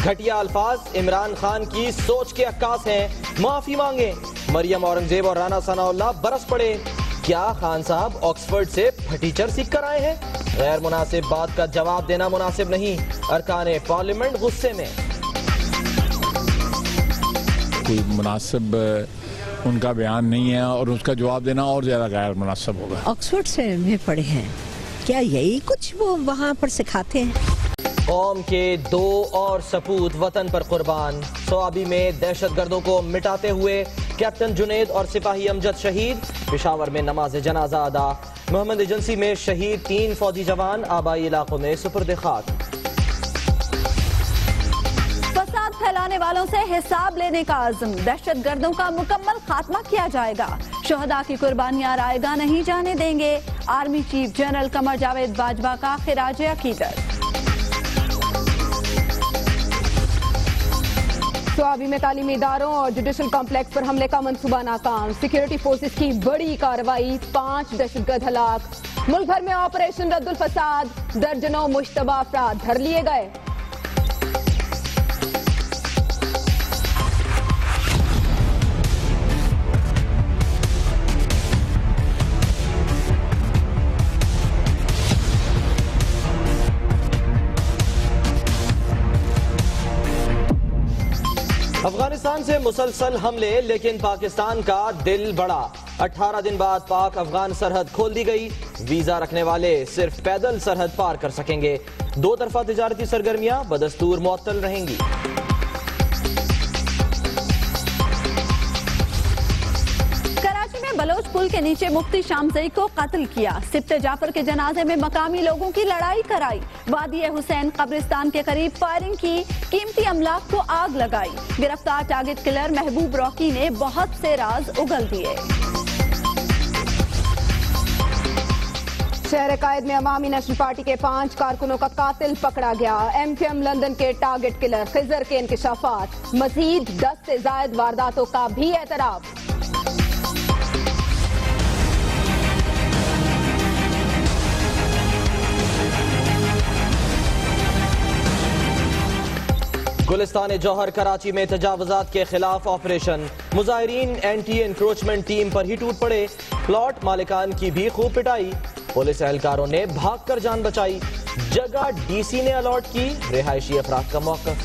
घटिया अल्फाज इमरान खान की सोच के अक्कास हैं, माफी मांगे। मरियम औरंगजेब और राना सनाउल्लाह बरस पड़े। क्या खान साहब ऑक्सफोर्ड से फटीचर सीख कर आए हैं? गैर मुनासिब बात का जवाब देना मुनासिब नहीं। अरकाने पार्लियामेंट गुस्से में। कोई मुनासिब उनका बयान नहीं है और उसका जवाब देना और ज्यादा गैर मुनासिब होगा। ऑक्सफोर्ड से में पढ़े हैं, क्या यही कुछ वो वहाँ पर सिखाते हैं? कौम के 2 और सपूत वतन पर कुर्बान। सोआबी में दहशतगर्दों को मिटाते हुए कैप्टन जुनेद और सिपाही अमजद शहीद। पेशावर में नमाज जनाजा अदा। मोहम्मद एजेंसी में शहीद 3 फौजी जवान आबाई इलाकों में सुपुर्द खाक। फसाद फैलाने वालों से हिसाब लेने का आज़म। दहशतगर्दों का मुकम्मल खात्मा किया जाएगा। शोहदा की कुर्बानियां रायगा नहीं जाने देंगे। Army chief general Qamar Javed Bajwa का खिराज अकीदत। सोआबी में तालीमी इदारों और जुडिशल कॉम्प्लेक्स पर हमले का मंसूबा नाकाम। सिक्योरिटी फोर्सेस की बड़ी कार्रवाई, 5 दहशतगर्द हलाक। मुल्क भर में ऑपरेशन रद्दुल फसाद, दर्जनों मुश्तबा अफराद धर लिए गए। अफगानिस्तान से मुसलसल हमले, लेकिन पाकिस्तान का दिल बड़ा। 18 दिन बाद पाक अफगान सरहद खोल दी गई। वीजा रखने वाले सिर्फ पैदल सरहद पार कर सकेंगे। 2 तरफा तिजारती सरगर्मियां बदस्तूर मुअत्तल रहेंगी। कराची में बलोच पुल के नीचे मुफ्ती शामजई को कत्ल किया। सिप्ते जाफर के जनाजे में मकामी लोगों की लड़ाई कराई। वादी हुसैन कब्रिस्तान के करीब फायरिंग की, कीमती अमलाक को आग लगाई। गिरफ्तार टारगेट किलर महबूब रॉकी ने बहुत से राज उगल दिए। शहर कायद में अवामी नेशनल पार्टी के 5 कारकुनों का कातिल पकड़ा गया। MKM लंदन के टारगेट किलर खिजर के इंकिशाफात। मजीद 10 से जायद वारदातों का भी एतराफ। गुलिस्तान जौहर कराची में तजावुजात के खिलाफ ऑपरेशन। मुजाहिरीन एंटी एनक्रोचमेंट टीम पर ही टूट पड़े। प्लॉट मालिकान की भी खूब पिटाई। पुलिस एहलकारों ने भागकर जान बचाई। जगह DC ने अलॉट की। रिहायशी अफराद का मौक़िफ़।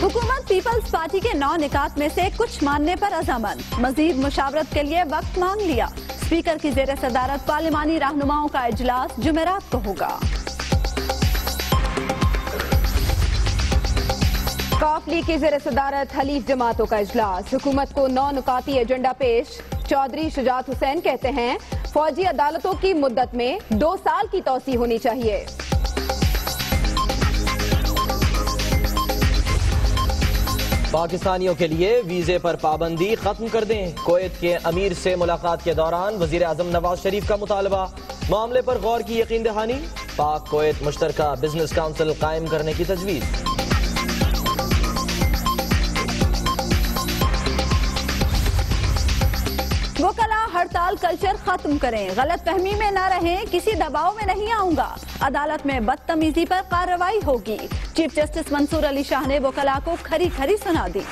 हुकूमत पीपल्स पार्टी के 9 निकात में से कुछ मानने पर अज़ामंद। मजीद मुशावरत के लिए वक्त मांग लिया। स्पीकर की जेर सदारत पार्लिमानी रहनुमाओं का इजलास जुमेरात को होगा। कॉफ लीग की जेर सदारत हलीफ जमातों का इजलास। हुकूमत को 9 नुकाती एजेंडा पेश। चौधरी शुजात हुसैन कहते हैं फौजी अदालतों की मुद्दत में 2 साल की तौसी होनी चाहिए। पाकिस्तानियों के लिए वीजे पर पाबंदी खत्म कर दें। कुवैत के अमीर से मुलाकात के दौरान वजीर आजम नवाज शरीफ का मुतालबा। मामले पर गौर की यकीन दहानी। पाक कुवैत मुश्तरका बिजनेस काउंसिल कायम करने की तजवीज। वकला हड़ताल कल्चर खत्म करें। गलत फहमी में न रहें, किसी दबाव में नहीं आऊंगा। अदालत में बदतमीजी पर कार्रवाई होगी। चीफ जस्टिस मंसूर अली शाह ने वकला को खरी खरी सुना दी।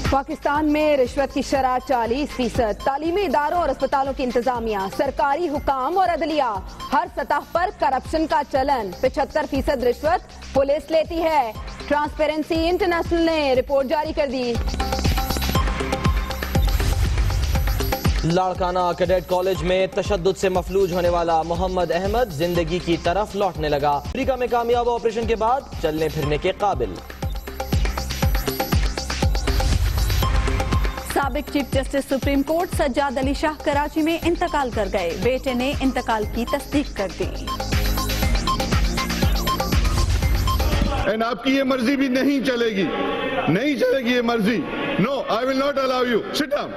पाकिस्तान में रिश्वत की शरह 40%। तालीमी इदारों और अस्पतालों की इंतजामिया, सरकारी हुकाम और अदलिया, हर सतह पर करप्शन का चलन। 75% रिश्वत पुलिस लेती है। ट्रांसपेरेंसी इंटरनेशनल ने रिपोर्ट जारी कर दी। लाड़काना कैडेट कॉलेज में तशद्दुद से मफलूज होने वाला मोहम्मद अहमद जिंदगी की तरफ लौटने लगा। अमेरिका में कामयाब ऑपरेशन के बाद चलने फिरने के काबिल। साबिक chief justice supreme court Sajjad Ali Shah Karachi में इंतकाल कर गए। बेटे ने इंतकाल की तस्दीक कर दी। एंड आपकी ये मर्जी भी नहीं चलेगी, नहीं चलेगी ये मर्जी। No, I will not allow you. Sit down.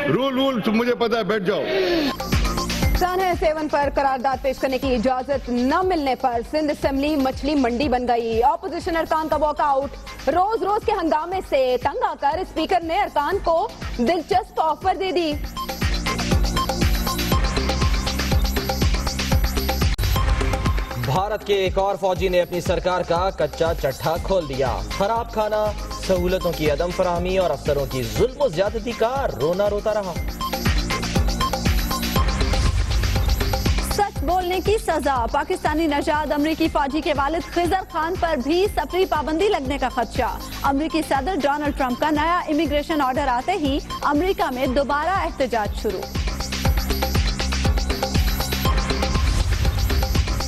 Rule मुझे पता है, बैठ जाओ। सानह सेवन पर करारदाद पेश करने की इजाजत न मिलने पर सिंध असेंबली मछली मंडी बन गई। ऑपोजिशन अरकान का वॉकआउट। रोज रोज के हंगामे से तंग आकर स्पीकर ने अरकान को दिलचस्प ऑफर दे दी। भारत के एक और फौजी ने अपनी सरकार का कच्चा चट्टा खोल दिया। खराब खाना, सहूलतों की अदम फराहमी और अफसरों की जुल्म और ज्यादती का रोना रोता रहा। सच बोलने की सजा, पाकिस्तानी नजाद अमरीकी फौजी के वालिद खिजर खान पर भी सफरी पाबंदी लगने का खदशा। अमरीकी सदर डोनाल्ड ट्रंप का नया इमिग्रेशन ऑर्डर आते ही अमरीका में दोबारा एहतजाज शुरू।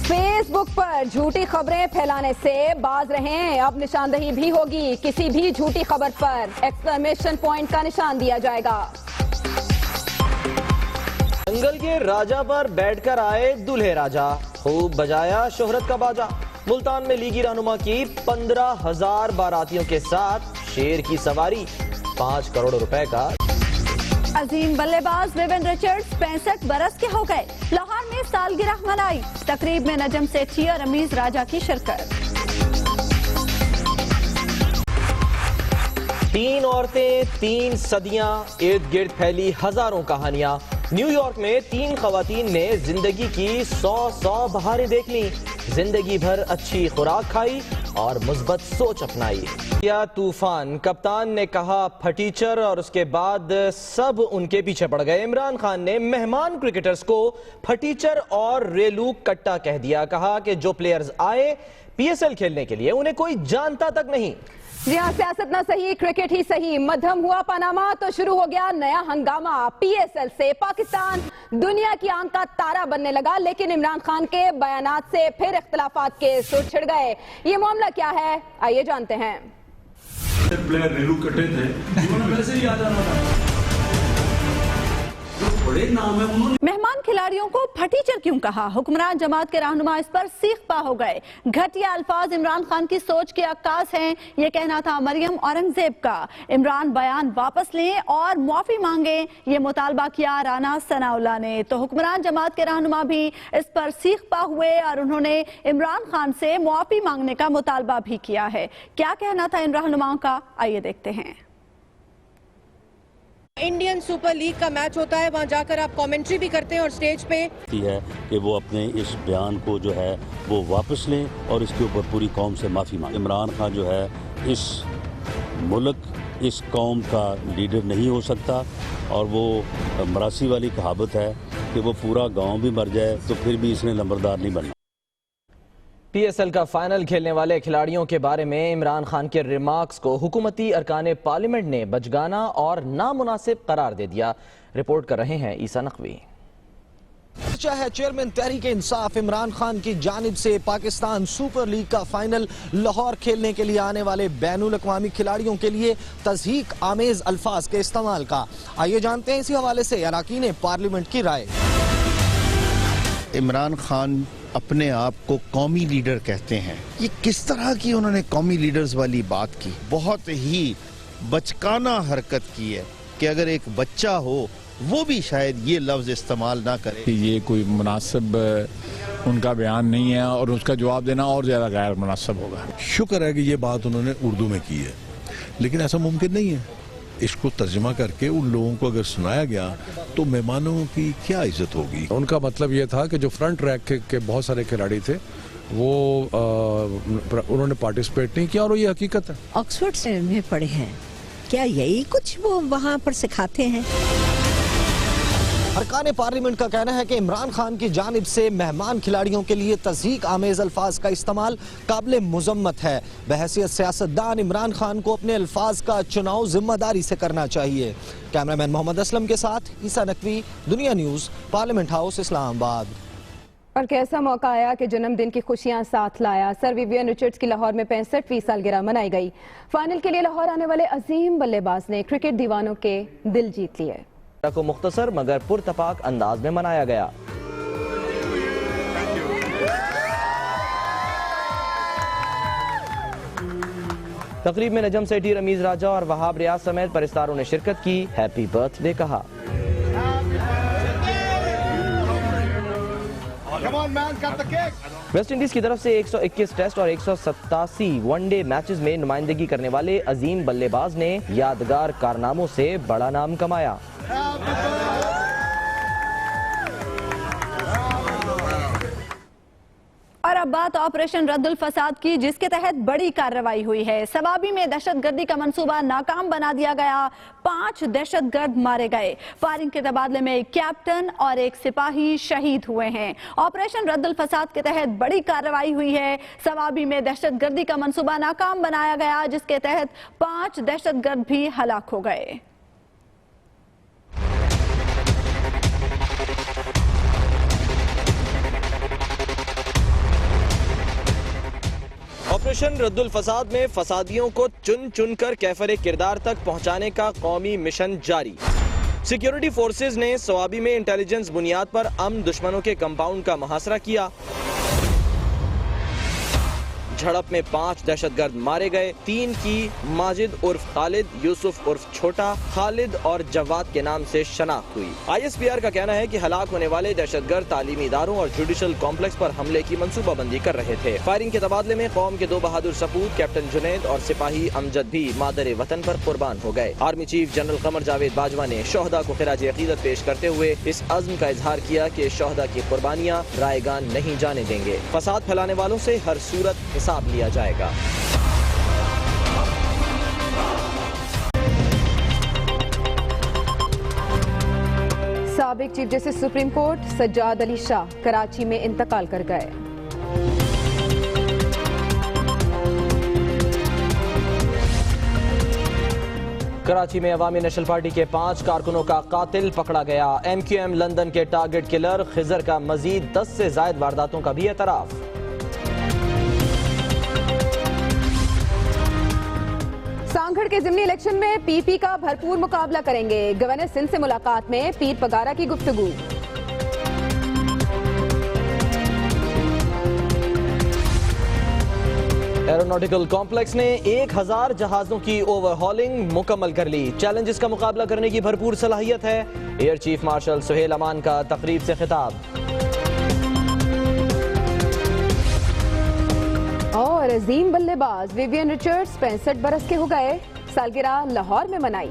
फेसबुक पर झूठी खबरें फैलाने से बाज रहें, अब निशानदही भी होगी। किसी भी झूठी खबर पर एक्सक्लेमेशन पॉइंट का निशान दिया जाएगा। जंगल के राजा पर बैठकर आए दूल्हे राजा, खूब बजाया शोहरत का बाजा। मुल्तान में लीगी रहनुमा की 15,000 बारातियों के साथ शेर की सवारी, 5 करोड़ रुपए का। अजीम बल्लेबाज विविन रिचर्ड्स 65 बरस के हो गए। लाहौर में सालगिरह मनाई, तकरीब में नजम सेठी और रमीज राजा की शिरकत। 3 औरतें, 3 सदियां, इर्द गिर्द फैली हजारों कहानियां। न्यूयॉर्क में 3 खवातीन ने जिंदगी की 100 बहारें देख ली, जिंदगी भर अच्छी खुराक खाई और मुस्बत सोच अपनाई। या तूफान, कप्तान ने कहा फटीचर और उसके बाद सब उनके पीछे पड़ गए। इमरान खान ने मेहमान क्रिकेटर्स को फटीचर और रेलू कट्टा कह दिया। कहा कि जो प्लेयर्स आए पीएसएल खेलने के लिए उन्हें कोई जानता तक नहीं। जी हाँ, सियासत ना सही, क्रिकेट ही सही। मध्यम हुआ पनामा तो शुरू हो गया नया हंगामा। पीएसएल से पाकिस्तान दुनिया की आंख का तारा बनने लगा, लेकिन इमरान खान के बयानात से फिर इख्तलाफात के सुर छिड़ गए। ये मामला क्या है, आइए जानते हैं। प्लेयर रेलू कटे थे, वैसे ही आ जाना था। बड़े नाम है उन्होंने। मेहमान खिलाड़ियों को फटीचर क्यों कहा? हुक्मरान जमात के रहनुमा इस पर सीख पा हो गए। घटिया अल्फाज इमरान खान की सोच के अक्कास हैं, ये कहना था मरियम औरंगजेब का। इमरान बयान वापस लें और माफी मांगे, ये मुतालबा किया राना सनाउल्लाह ने। तो हुक्मरान जमात के रहनुमा भी इस पर सीख पा हुए और उन्होंने इमरान खान से माफी मांगने का मुतालबा भी किया है। क्या कहना था इन रहनुमाओं का, आइए देखते हैं। इंडियन सुपर लीग का मैच होता है, वहां जाकर आप कमेंट्री भी करते हैं और स्टेज पे है कि वो अपने इस बयान को जो है वो वापस लें और इसके ऊपर पूरी कौम से माफ़ी मांगे। इमरान खान जो है इस मुल्क, इस कौम का लीडर नहीं हो सकता और वो मरासी वाली कहावत है कि वो पूरा गांव भी मर जाए तो फिर भी इसने नंबरदार नहीं बनना। पीएसएल का फाइनल खेलने वाले खिलाड़ियों के बारे में इमरान खान के रिमार्क्स को हुकूमती अरकान पार्लियामेंट ने बचगाना और नामुनासिब करार दे दिया। रिपोर्ट कर रहे हैं ईसा नकवी। है चेयरमैन तहरीक इंसाफ इमरान खान की जानिब से पाकिस्तान सुपर लीग का फाइनल लाहौर खेलने के लिए आने वाले बैनुल अक़वामी खिलाड़ियों के लिए तज़हीक आमेज अल्फाज के इस्तेमाल का। आइए जानते हैं इसी हवाले से अरकान पार्लियामेंट की राय। इमरान खान अपने आप को कौमी लीडर कहते हैं, ये किस तरह की उन्होंने कौमी लीडर्स वाली बात की? बहुत ही बचकाना हरकत की है कि अगर एक बच्चा हो वो भी शायद ये लफ्ज इस्तेमाल ना करे। ये कोई मुनासिब उनका बयान नहीं है और उसका जवाब देना और ज्यादा गैर मुनासिब होगा। शुक्र है कि ये बात उन्होंने उर्दू में की है, लेकिन ऐसा मुमकिन नहीं है। इसको तर्जमा करके उन लोगों को अगर सुनाया गया तो मेहमानों की क्या इज्जत होगी। उनका मतलब ये था कि जो फ्रंट रैक के बहुत सारे खिलाड़ी थे वो उन्होंने पार्टिसिपेट नहीं किया और ये हकीकत है। ऑक्सफोर्ड में पढ़े हैं, क्या यही कुछ वो वहाँ पर सिखाते हैं? अरकान पार्लियामेंट का कहना है कि इमरान खान की जानिब से मेहमान खिलाड़ियों के लिए तज़हीक आमेज अल्फाज का इस्तेमाल काबिल मुज़म्मत है। बहैसियत सियासतदान इमरान खान को अपने अल्फाज का चुनाव जिम्मेदारी से करना चाहिए। कैमरामैन मोहम्मद असलम के साथ ईसा नकवी, दुनिया न्यूज़, पार्लियामेंट हाउस, इस्लामाबाद। और कैसा मौका आया कि जन्मदिन की खुशियां साथ लाया। सर विवियन रिचर्ड्स की लाहौर में 65वीं सालगिरह मनाई गई। फाइनल के लिए लाहौर आने वाले अजीम बल्लेबाज ने क्रिकेट दीवानों के दिल जीत लिए। को मुख्तसर मगर पुरतपाक अंदाज में मनाया गया। तकरीब में नजम सेठी, रमीज राजा और वहाब रियाज समेत परिस्तारों ने शिरकत की। हैप्पी बर्थडे कहा। वेस्ट इंडीज की तरफ से 121 टेस्ट और 187 वनडे मैचेस में नुमाइंदगी करने वाले अजीम बल्लेबाज ने यादगार कारनामों से बड़ा नाम कमाया। और अब बात ऑपरेशन रद्दुल फसाद की, जिसके तहत बड़ी कार्रवाई हुई है। सवाबी में दहशतगर्दी का मंसूबा नाकाम बना दिया गया, 5 दहशतगर्द मारे गए। फायरिंग के तबादले में एक कैप्टन और एक सिपाही शहीद हुए हैं। ऑपरेशन रद्दुल फसाद के तहत बड़ी कार्रवाई हुई है। सवाबी में दहशतगर्दी का मंसूबा नाकाम बनाया गया, जिसके तहत 5 दहशतगर्द भी हलाक हो गए। ऑपरेशन रद्दुल फसाद में फसादियों को चुन चुन कर कैफरे किरदार तक पहुंचाने का कौमी मिशन जारी। सिक्योरिटी फोर्सेज ने सवाबी में इंटेलिजेंस बुनियाद पर अमन दुश्मनों के कंपाउंड का मुहासरा किया। झड़प में 5 दहशतगर्द मारे गए। 3 की माजिद उर्फ खालिद, यूसुफ उर्फ छोटा, खालिद और जवाद के नाम से शनाख्त हुई। ISPR का कहना है कि हलाक होने वाले दहशतगर्द तालीमी इदारों और जुडिशल कॉम्प्लेक्स पर हमले की मंसूबाबंदी कर रहे थे। फायरिंग के तबादले में कौम के 2 बहादुर सपूत कैप्टन जुनैद और सिपाही अमजद भी मादर वतन पर कुर्बान हो गए। Army chief general Qamar Javed Bajwa ने शोहदा को खिराज अकीदत पेश करते हुए इस अज़्म का इजहार किया कि शोहदा की कुर्बानियां रायगान नहीं जाने देंगे। फसाद फैलाने वालों से हर सूरत हिसाब लिया जाएगा। साबिक chief justice supreme court Sajjad Ali Shah Karachi में इंतकाल कर गए। कराची में अवामी नेशनल पार्टी के 5 कारकुनों का कातिल पकड़ा गया। MQM लंदन के टारगेट किलर खिजर का मजीद 10 से ज्यादा वारदातों का भी एतराफ। सांगड़ के जिमनी इलेक्शन में PP का भरपूर मुकाबला करेंगे। गवर्नर सिंध से मुलाकात में पीर पगारा की गुफ्तगू। एरोनॉटिकल कॉम्प्लेक्स ने 1000 जहाजों की ओवरहॉलिंग मुकम्मल कर ली। चैलेंजेस का मुकाबला करने की भरपूर सलाहियत है। एयर चीफ मार्शल सुहेल अमान का तकरीब से खिताब। और अजीम बल्लेबाज विवियन रिचर्ड्स 65 बरस के हो गए। सालगिरह लाहौर में मनाई।